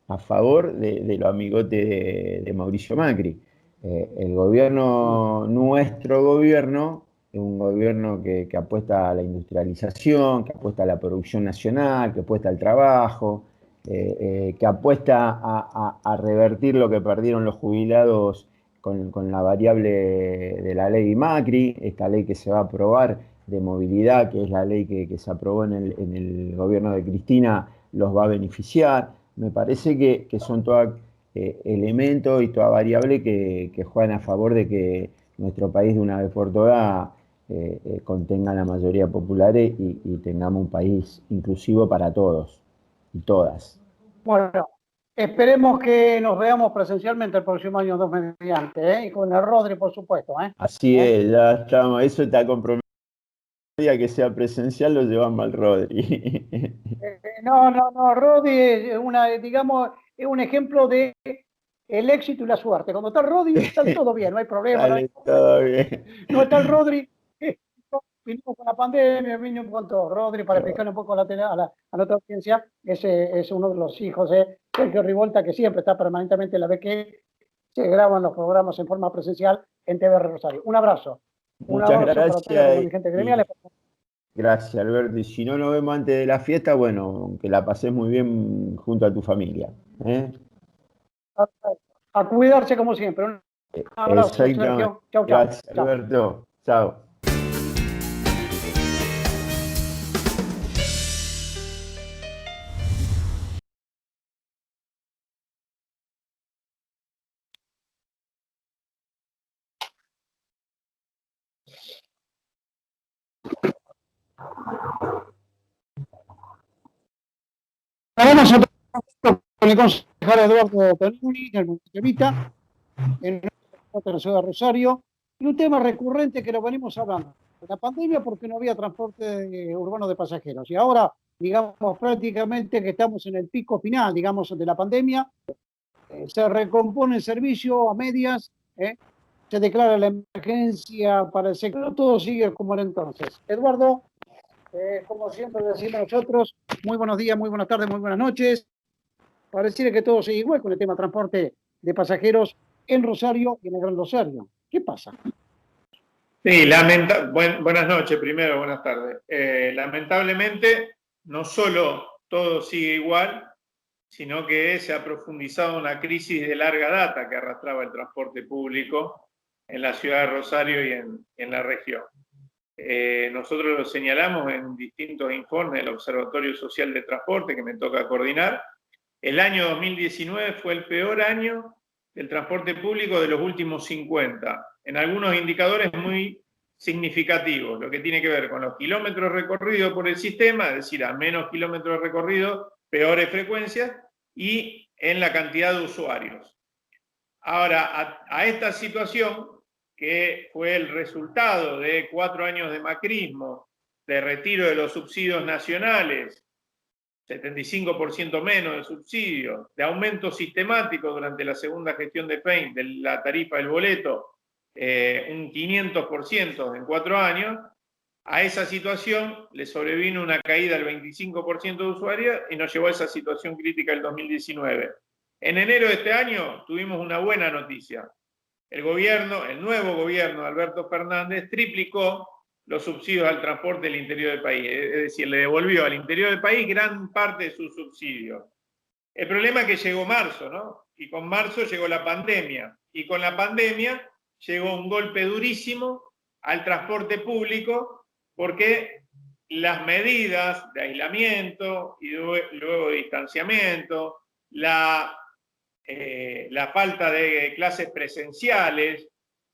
a favor de los amigotes de Mauricio Macri. El gobierno, nuestro gobierno, es un gobierno que apuesta a la industrialización, que apuesta a la producción nacional, que apuesta al trabajo, que apuesta a revertir lo que perdieron los jubilados con la variable de la ley Macri, esta ley que se va a aprobar de movilidad, que es la ley que se aprobó en el gobierno de Cristina, los va a beneficiar. Me parece que son todos elementos y toda variable que juegan a favor de que nuestro país de una vez por todas contenga la mayoría popular y tengamos un país inclusivo para todos y todas. Bueno, esperemos que nos veamos presencialmente el próximo año 2 mediante, y con el Rodri, por supuesto. Así es, ya estamos, eso está comprometido. El día que sea presencial lo llevamos al Rodri. No, Rodri es digamos, es un ejemplo de el éxito y la suerte. Cuando está el Rodri, está todo bien, no hay problema. Dale, todo bien. No está el Rodri, vinimos con la pandemia, vinimos con todo. Rodri, para explicarle un poco a nuestra audiencia, es uno de los hijos de Sergio Rivolta, que siempre está permanentemente en la BQ, se graban los programas en forma presencial en TVR Rosario. Un abrazo. Muchas abrazo gracias. para todos los dirigentes gremiales. Gracias, Alberto. Y si no nos vemos antes de la fiesta, bueno, que la pases muy bien junto a tu familia. A cuidarse como siempre. Un abrazo, Sergio. Chau, chau. Gracias, Alberto. Chao. Vamos a con el concejal Eduardo Tonini, del municipio de Vita, en la ciudad de Rosario, y un tema recurrente que lo venimos hablando. La pandemia, porque no había transporte urbano de pasajeros. Y ahora, digamos, prácticamente que estamos en el pico final, digamos, de la pandemia, se recompone el servicio a medias, se declara la emergencia para el sector, todo sigue como era entonces. Eduardo, como siempre decimos nosotros, muy buenos días, muy buenas tardes, muy buenas noches. Pareciera que todo sigue igual con el tema de transporte de pasajeros en Rosario y en el Gran Rosario. ¿Qué pasa? Sí, buenas noches primero, buenas tardes. Lamentablemente, no solo todo sigue igual, sino que se ha profundizado una crisis de larga data que arrastraba el transporte público en la ciudad de Rosario y en la región. Nosotros lo señalamos en distintos informes del Observatorio Social de Transporte que me toca coordinar. El año 2019 fue el peor año del transporte público de los últimos 50, en algunos indicadores muy significativos, lo que tiene que ver con los kilómetros recorridos por el sistema, es decir, a menos kilómetros recorridos, peores frecuencias, y en la cantidad de usuarios. Ahora, a esta situación, que fue el resultado de 4 años de macrismo, de retiro de los subsidios nacionales, 75% menos de subsidios, de aumento sistemático durante la segunda gestión de Pein de la tarifa del boleto, un 500% en 4 años, a esa situación le sobrevino una caída del 25% de usuarios y nos llevó a esa situación crítica del 2019. En enero de este año tuvimos una buena noticia. El nuevo gobierno de Alberto Fernández triplicó los subsidios al transporte del interior del país, es decir, le devolvió al interior del país gran parte de sus subsidios. El problema es que llegó marzo, ¿no? Y con marzo llegó la pandemia, y con la pandemia llegó un golpe durísimo al transporte público, porque las medidas de aislamiento y luego de distanciamiento, la falta de clases presenciales,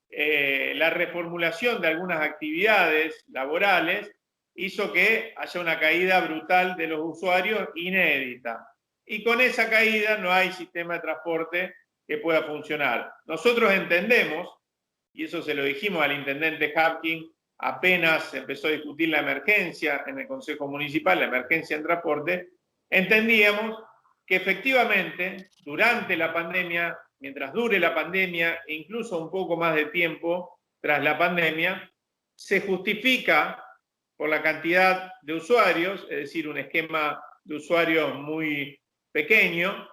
la reformulación de algunas actividades laborales hizo que haya una caída brutal de los usuarios inédita. Y con esa caída no hay sistema de transporte que pueda funcionar. Nosotros entendemos, y eso se lo dijimos al intendente Hapkin apenas empezó a discutir la emergencia en el Consejo Municipal, la emergencia en transporte, entendíamos que efectivamente durante la pandemia, mientras dure la pandemia e incluso un poco más de tiempo tras la pandemia, se justifica por la cantidad de usuarios, es decir, un esquema de usuarios muy pequeño,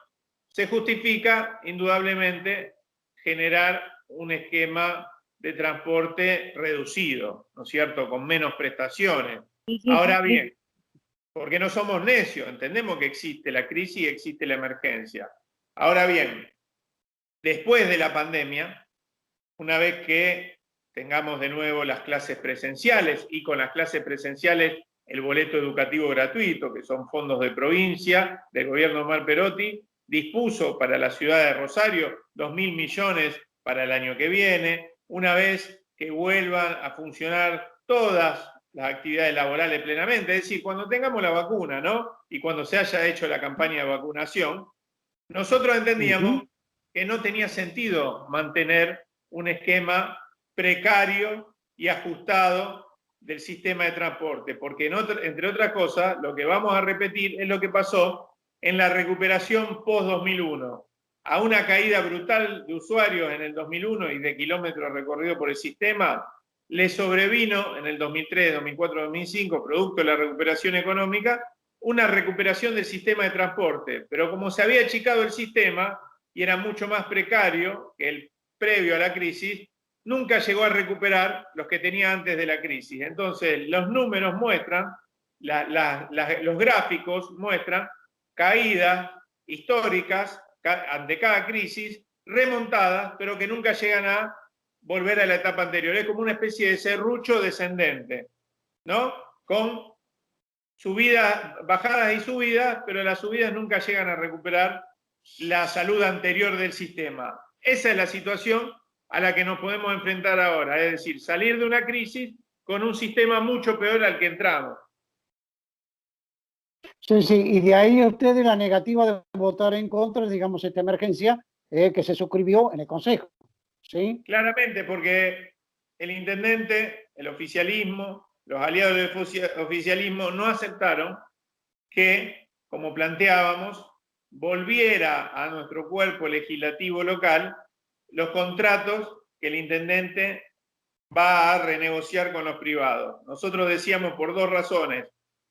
se justifica indudablemente generar un esquema de transporte reducido, ¿no es cierto?, con menos prestaciones. Ahora bien, porque no somos necios, entendemos que existe la crisis y existe la emergencia. Ahora bien, después de la pandemia, una vez que tengamos de nuevo las clases presenciales y con las clases presenciales el boleto educativo gratuito, que son fondos de provincia del gobierno de Omar Perotti, dispuso para la ciudad de Rosario 2.000 millones para el año que viene, una vez que vuelvan a funcionar todas las actividades laborales plenamente, es decir, cuando tengamos la vacuna, ¿no? Y cuando se haya hecho la campaña de vacunación, nosotros entendíamos que no tenía sentido mantener un esquema precario y ajustado del sistema de transporte, porque entre otras cosas, lo que vamos a repetir es lo que pasó en la recuperación post-2001, a una caída brutal de usuarios en el 2001 y de kilómetros recorridos por el sistema, le sobrevino en el 2003, 2004, 2005, producto de la recuperación económica, una recuperación del sistema de transporte. Pero como se había achicado el sistema y era mucho más precario que el previo a la crisis, nunca llegó a recuperar los que tenía antes de la crisis. Entonces, los números muestran, los gráficos muestran caídas históricas ante cada crisis, remontadas, pero que nunca llegan a volver a la etapa anterior. Es como una especie de serrucho descendente, ¿no? Con subidas, bajadas y subidas, pero las subidas nunca llegan a recuperar la salud anterior del sistema. Esa es la situación a la que nos podemos enfrentar ahora, es decir, salir de una crisis con un sistema mucho peor al que entramos. Sí, sí, y de ahí ustedes la negativa de votar en contra, digamos, esta emergencia que se suscribió en el Consejo, ¿sí? Claramente, porque el intendente, el oficialismo, los aliados del oficialismo no aceptaron que, como planteábamos, volviera a nuestro cuerpo legislativo local los contratos que el intendente va a renegociar con los privados. Nosotros decíamos por dos razones.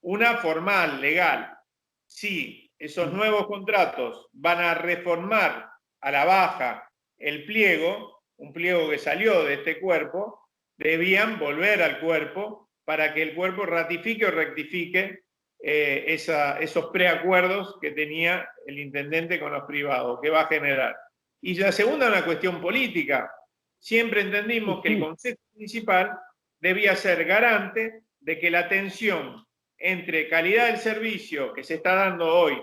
Una formal, legal. Si esos nuevos contratos van a reformar a la baja el pliego, un pliego que salió de este cuerpo, debían volver al cuerpo para que el cuerpo ratifique o rectifique esos preacuerdos que tenía el intendente con los privados, que va a generar. Y la segunda, una cuestión política. Siempre entendimos que el Consejo Municipal debía ser garante de que la tensión entre calidad del servicio que se está dando hoy,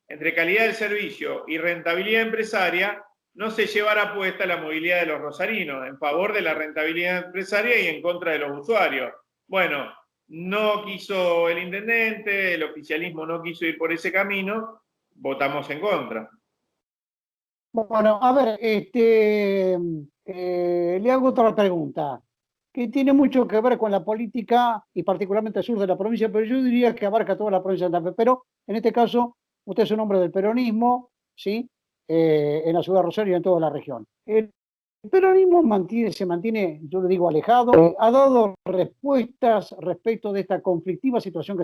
entre calidad del servicio y rentabilidad empresaria, no se llevara puesta la movilidad de los rosarinos, en favor de la rentabilidad empresaria y en contra de los usuarios. Bueno, no quiso el intendente, el oficialismo no quiso ir por ese camino, votamos en contra. Bueno, a ver, le hago otra pregunta, que tiene mucho que ver con la política y particularmente el sur de la provincia, pero yo diría que abarca toda la provincia de Santa Fe. Pero en este caso, usted es un hombre del peronismo, ¿sí? En la ciudad de Rosario y en toda la región. El peronismo se mantiene, yo le digo, alejado. Ha dado respuestas respecto de esta conflictiva situación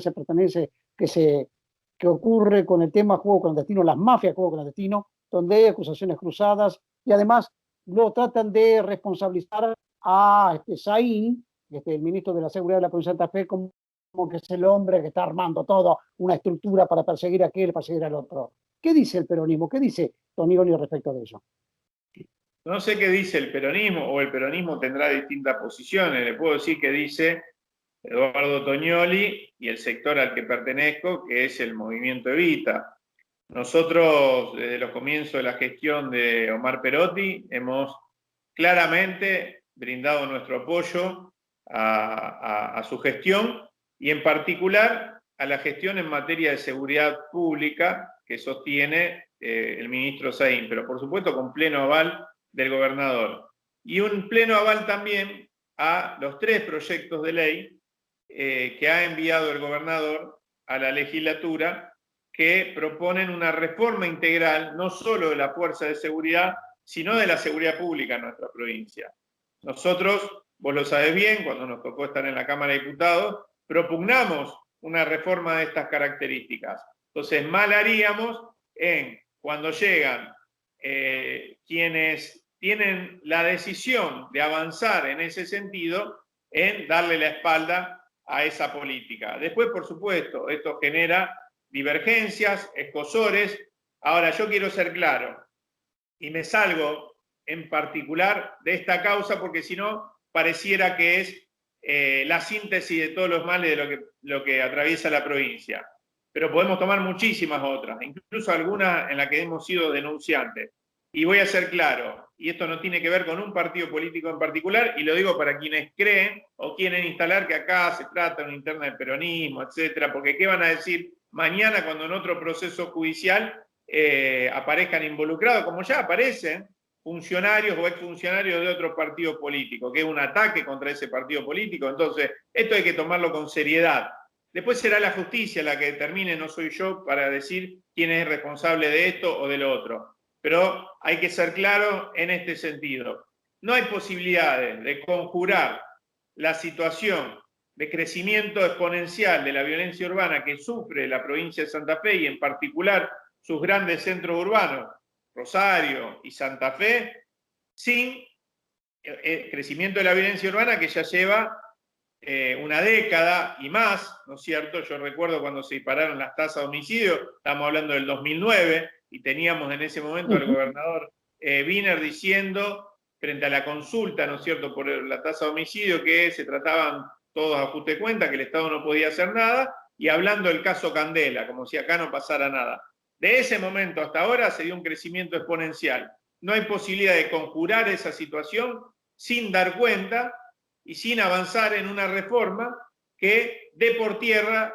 que ocurre con el tema juego clandestino, las mafias juego clandestino, donde hay acusaciones cruzadas y además lo tratan de responsabilizar a Saín, el ministro de la Seguridad de la provincia de Santa Fe, como que es el hombre que está armando toda una estructura para perseguir a aquel, perseguir al otro. ¿Qué dice el peronismo? ¿Qué dice Tonioli respecto de eso? No sé qué dice el peronismo, o el peronismo tendrá distintas posiciones. Le puedo decir que dice Eduardo Tonioli y el sector al que pertenezco, que es el movimiento Evita. Nosotros, desde los comienzos de la gestión de Omar Perotti, hemos claramente brindado nuestro apoyo a su gestión y en particular a la gestión en materia de seguridad pública que sostiene el ministro Saín, pero por supuesto con pleno aval del gobernador. Y un pleno aval también a los 3 proyectos de ley que ha enviado el gobernador a la legislatura, que proponen una reforma integral, no solo de la fuerza de seguridad, sino de la seguridad pública en nuestra provincia. Nosotros, vos lo sabés bien, cuando nos tocó estar en la Cámara de Diputados, propugnamos una reforma de estas características. Entonces, mal haríamos en cuando llegan quienes tienen la decisión de avanzar en ese sentido, en darle la espalda a esa política. Después, por supuesto, esto genera divergencias, escozores. Ahora, yo quiero ser claro, y me salgo en particular de esta causa, porque si no, pareciera que es la síntesis de todos los males de lo que atraviesa la provincia. Pero podemos tomar muchísimas otras, incluso algunas en las que hemos sido denunciantes. Y voy a ser claro, y esto no tiene que ver con un partido político en particular, y lo digo para quienes creen o quieren instalar que acá se trata de una interna de peronismo, etcétera, porque ¿qué van a decir mañana cuando en otro proceso judicial aparezcan involucrados, como ya aparecen funcionarios o exfuncionarios de otro partido político, que es un ataque contra ese partido político? Entonces, esto hay que tomarlo con seriedad. Después será la justicia la que determine, no soy yo para decir quién es responsable de esto o de lo otro. Pero hay que ser claro en este sentido. No hay posibilidades de conjurar la situación de crecimiento exponencial de la violencia urbana que sufre la provincia de Santa Fe y en particular sus grandes centros urbanos, Rosario y Santa Fe, sin el crecimiento de la violencia urbana que ya lleva una década y más, ¿no es cierto? Yo recuerdo cuando se dispararon las tasas de homicidio, estamos hablando del 2009, y teníamos en ese momento al gobernador Wiener diciendo, frente a la consulta, ¿no es cierto?, por la tasa de homicidio, que se trataban todos a ajuste de cuenta, que el Estado no podía hacer nada, y hablando del caso Candela, como si acá no pasara nada. De ese momento hasta ahora se dio un crecimiento exponencial. No hay posibilidad de conjurar esa situación sin dar cuenta y sin avanzar en una reforma que dé por tierra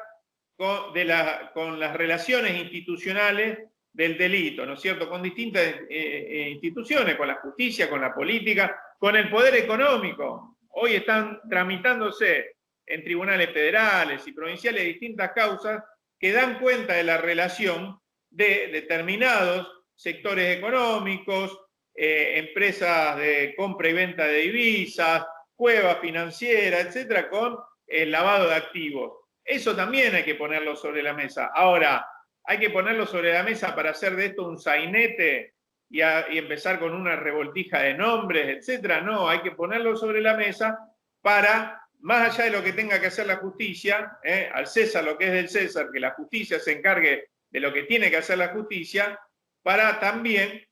con las relaciones institucionales del delito, ¿no es cierto?, con distintas instituciones, con la justicia, con la política, con el poder económico. Hoy están tramitándose en tribunales federales y provinciales distintas causas que dan cuenta de la relación de determinados sectores económicos, empresas de compra y venta de divisas, cuevas financieras, etcétera, con el lavado de activos. Eso también hay que ponerlo sobre la mesa. Ahora, hay que ponerlo sobre la mesa para hacer de esto un sainete y empezar con una revoltija de nombres, etcétera. No, hay que ponerlo sobre la mesa para, más allá de lo que tenga que hacer la justicia, al César lo que es del César, que la justicia se encargue de lo que tiene que hacer la justicia, para también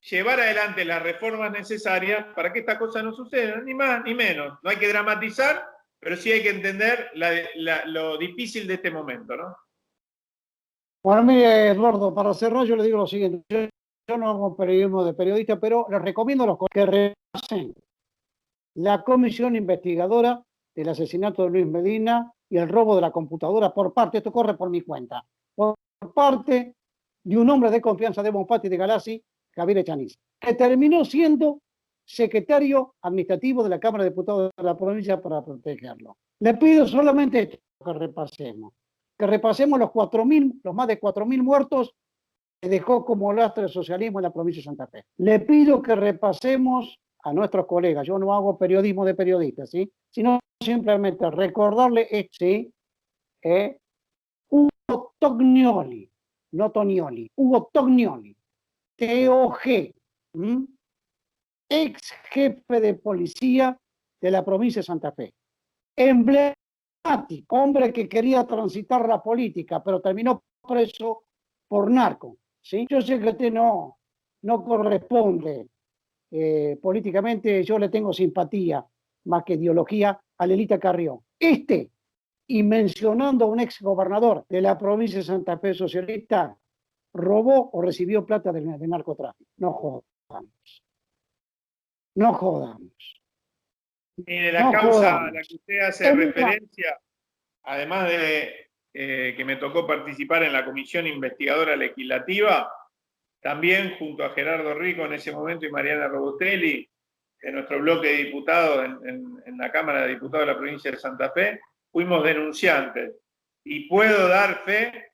llevar adelante las reformas necesarias para que estas cosas no sucedan, ni más ni menos. No hay que dramatizar, pero sí hay que entender lo difícil de este momento, ¿no? Bueno, mire, Eduardo, para cerrar yo le digo lo siguiente. Yo no hago periodismo de periodista, pero les recomiendo a los que repasen la comisión investigadora del asesinato de Luis Medina y el robo de la computadora por parte, esto corre por mi cuenta, por parte de un hombre de confianza de Bonfatti de Galassi, Javier Echaniz, que terminó siendo secretario administrativo de la Cámara de Diputados de la provincia para protegerlo. Le pido solamente esto, que repasemos los más de 4.000 muertos que dejó como lastre el socialismo en la provincia de Santa Fe. Le pido que repasemos a nuestros colegas, yo no hago periodismo de periodistas, ¿sí?, sino simplemente recordarle, Ugo Tognoli, no Tonioli, Ugo Tognoli, TOG, ex jefe de policía de la provincia de Santa Fe, emblemático, hombre que quería transitar la política, pero terminó preso por narco, ¿sí? Yo sé que usted no corresponde políticamente, yo le tengo simpatía, más que ideología, a Lelita Carrión. Y mencionando a un ex gobernador de la provincia de Santa Fe socialista, robó o recibió plata de narcotráfico. No jodamos. Mire, la No causa a jodan. la que usted hace referencia, además de que me tocó participar en la comisión investigadora legislativa, también junto a Gerardo Rico en ese momento y Mariana Robotelli, de nuestro bloque de diputados en la Cámara de Diputados de la provincia de Santa Fe, fuimos denunciantes. Y puedo dar fe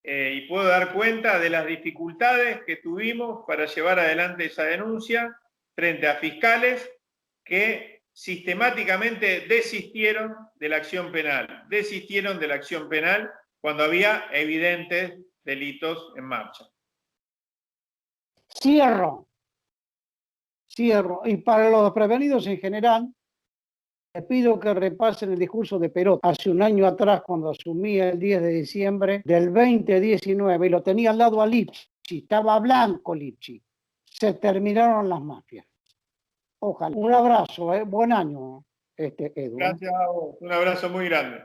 y puedo dar cuenta de las dificultades que tuvimos para llevar adelante esa denuncia frente a fiscales que sistemáticamente desistieron de la acción penal cuando había evidentes delitos en marcha. Cierro. Y para los desprevenidos en general, les pido que repasen el discurso de Perot hace un año atrás, cuando asumía el 10 de diciembre del 2019, y lo tenía al lado a Lipchi, estaba blanco Lipchi. Se terminaron las mafias. Ojalá. Un abrazo, buen año, Edu. Gracias a vos, un abrazo muy grande.